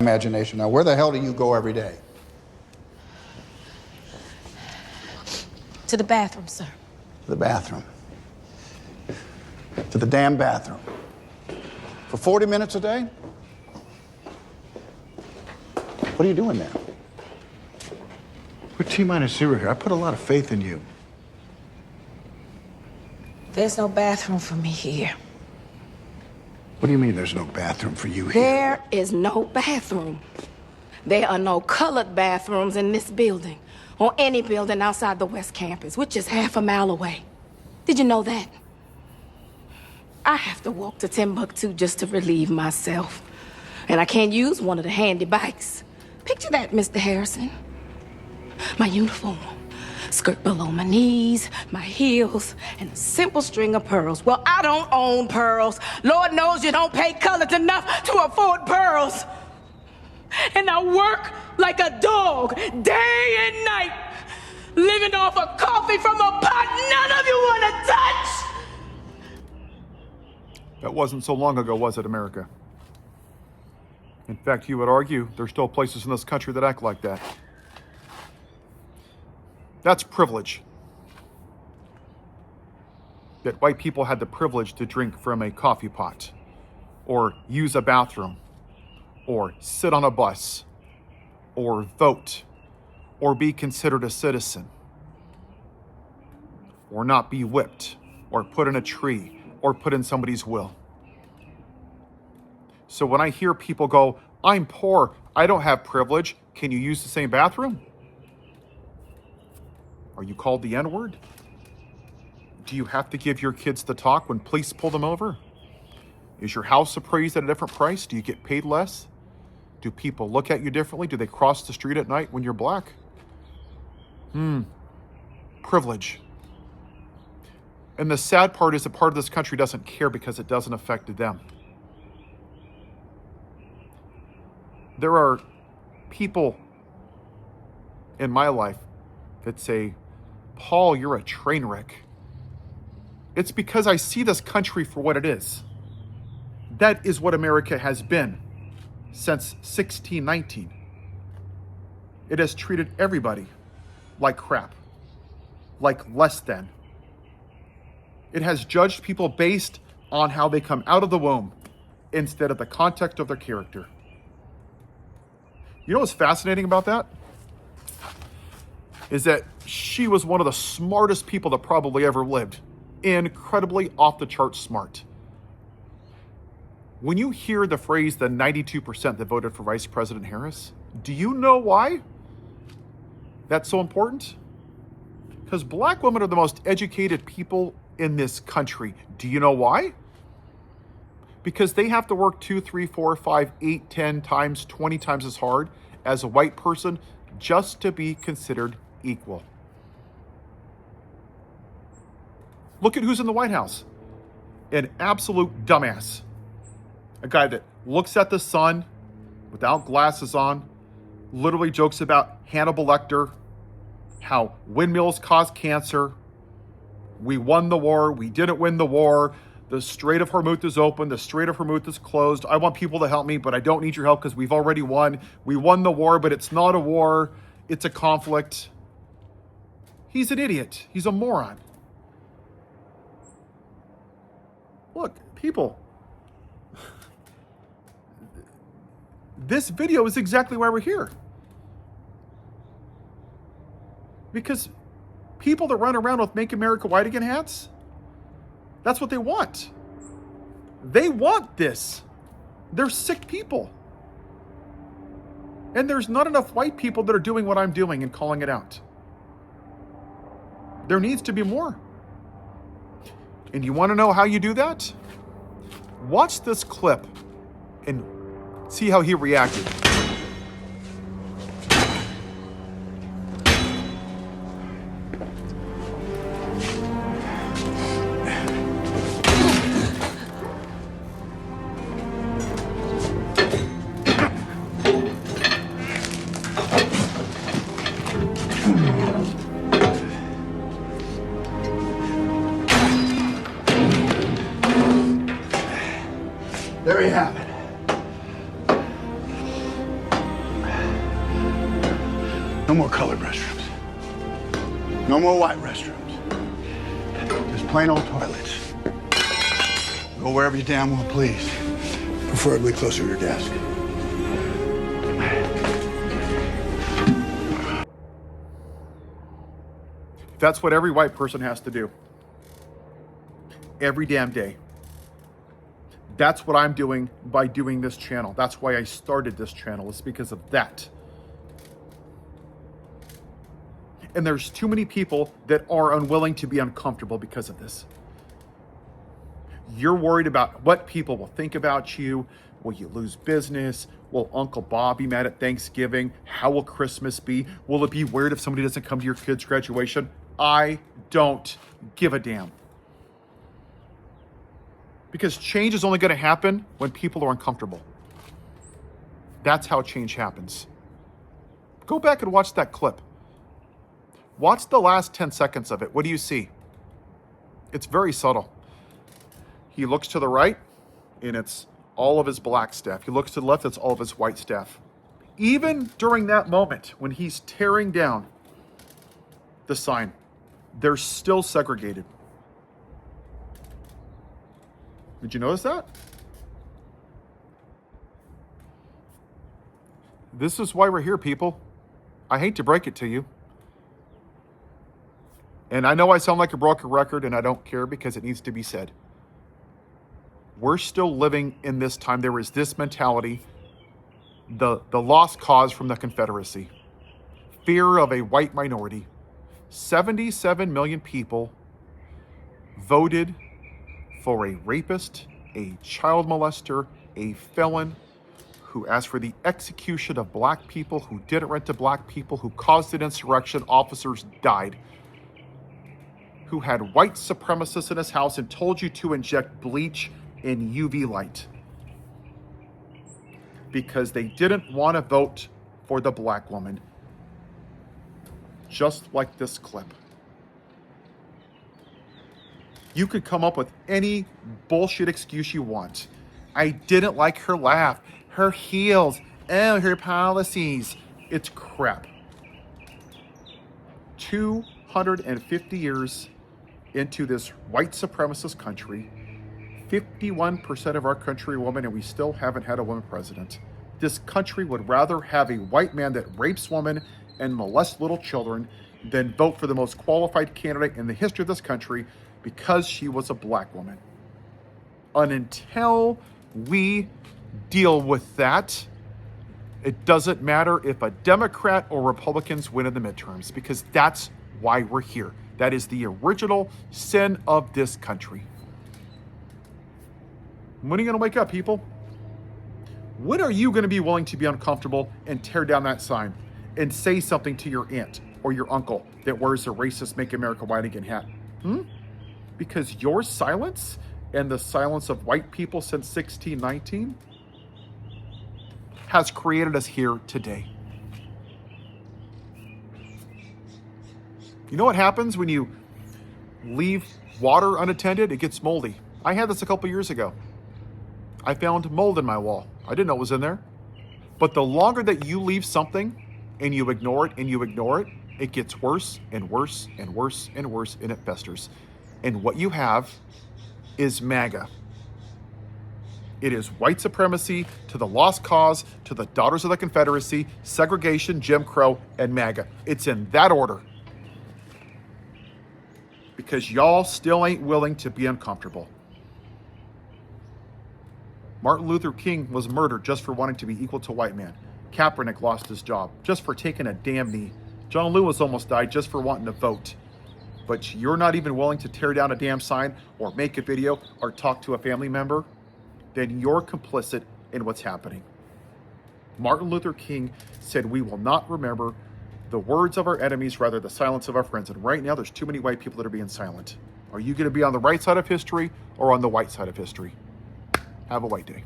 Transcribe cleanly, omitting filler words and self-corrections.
Imagination. Now, where the hell do you go every day? To the bathroom, sir. To the bathroom. To the damn bathroom. For 40 minutes a day? What are you doing there? We're T-minus 0 here. I put a lot of faith in you. There's no bathroom for me here. What do you mean there's no bathroom for you here? There is no bathroom. There are no colored bathrooms in this building or any building outside the West Campus, which is half a mile away. Did you know that? I have to walk to Timbuktu just to relieve myself. And I can't use one of the handy bikes. Picture that, Mr. Harrison. My uniform, skirt below my knees, my heels, and a simple string of pearls. Well, I don't own pearls. Lord knows you don't pay colored enough to afford pearls. And I work like a dog, day and night, living off of coffee from a pot none of you want to touch. That wasn't so long ago, was it, America? In fact, you would argue there's still places in this country that act like that. That's privilege. That white people had the privilege to drink from a coffee pot, or use a bathroom, or sit on a bus, or vote, or be considered a citizen, or not be whipped, or put in a tree, or put in somebody's will. So when I hear people go, I'm poor, I don't have privilege, can you use the same bathroom? Are you called the N-word? Do you have to give your kids the talk when police pull them over? Is your house appraised at a different price? Do you get paid less? Do people look at you differently? Do they cross the street at night when you're black? Privilege. And the sad part is that part of this country doesn't care because it doesn't affect them. There are people in my life that say, Paul, you're a train wreck. It's because I see this country for what it is. That is what America has been since 1619. It has treated everybody like crap, like less than. It has judged people based on how they come out of the womb instead of the context of their character. You know what's fascinating about that? Is that she was one of the smartest people that probably ever lived. Incredibly off the charts smart. When you hear the phrase the 92% that voted for Vice President Harris, do you know why that's so important? Because black women are the most educated people in this country. Do you know why? Because they have to work 2, 3, 4, 5, 8, 10 times, 20 times as hard as a white person just to be considered equal. Look at who's in the White House. An absolute dumbass. A guy that looks at the sun without glasses on, literally jokes about Hannibal Lecter, how windmills cause cancer. We won the war, we didn't win the war. The Strait of Hormuz is open, the Strait of Hormuz is closed. I want people to help me, but I don't need your help because we've already won. We won the war, but it's not a war, it's a conflict. He's an idiot. He's a moron. Look, people, this video is exactly why we're here. Because people that run around with Make America White Again hats, that's what they want. They want this. They're sick people. And there's not enough white people that are doing what I'm doing and calling it out. There needs to be more. And you want to know how you do that? Watch this clip and see how he reacted. There you have it. No more colored restrooms. No more white restrooms. Just plain old toilets. Go wherever you damn well please. Preferably closer to your desk. That's what every white person has to do. Every damn day. That's what I'm doing by doing this channel. That's why I started this channel. It's because of that. And there's too many people that are unwilling to be uncomfortable because of this. You're worried about what people will think about you. Will you lose business? Will Uncle Bob be mad at Thanksgiving? How will Christmas be? Will it be weird if somebody doesn't come to your kid's graduation? I don't give a damn. Because change is only going to happen when people are uncomfortable. That's how change happens. Go back and watch that clip. Watch the last 10 seconds of it. What do you see? It's very subtle. He looks to the right, and it's all of his black staff. He looks to the left, it's all of his white staff. Even during that moment, when he's tearing down the sign, they're still segregated. Did you notice that? This is why we're here, people. I hate to break it to you. And I know I sound like a broken record, and I don't care because it needs to be said. We're still living in this time. There is this mentality, the lost cause from the Confederacy, fear of a white minority. 77 million people voted for a rapist, a child molester, a felon who asked for the execution of black people, who didn't rent to black people, who caused an insurrection, officers died, who had white supremacists in his house and told you to inject bleach in UV light because they didn't want to vote for the black woman. Just like this clip. You could come up with any bullshit excuse you want. I didn't like her laugh, her heels, oh, her policies. It's crap. 250 years into this white supremacist country, 51% of our country are women, and we still haven't had a woman president. This country would rather have a white man that rapes women and molests little children than vote for the most qualified candidate in the history of this country because she was a black woman. And until we deal with that, it doesn't matter if a Democrat or Republicans win in the midterms, because that's why we're here. That is the original sin of this country. When are you going to wake up, people? When are you going to be willing to be uncomfortable and tear down that sign and say something to your aunt or your uncle that wears a racist Make America White Again hat? Because your silence and the silence of white people since 1619 has created us here today. You know what happens when you leave water unattended? It gets moldy. I had this a couple years ago. I found mold in my wall. I didn't know it was in there. But the longer that you leave something and you ignore it and you ignore it, it gets worse and worse and worse and worse, and it festers. And what you have is MAGA. It is white supremacy to the lost cause, to the daughters of the Confederacy, segregation, Jim Crow, and MAGA. It's in that order. Because y'all still ain't willing to be uncomfortable. Martin Luther King was murdered just for wanting to be equal to a white man. Kaepernick lost his job just for taking a damn knee. John Lewis almost died just for wanting to vote. But you're not even willing to tear down a damn sign or make a video or talk to a family member, then you're complicit in what's happening. Martin Luther King said, "We will not remember the words of our enemies, rather the silence of our friends." And right now, there's too many white people that are being silent. Are you going to be on the right side of history or on the white side of history? Have a white day.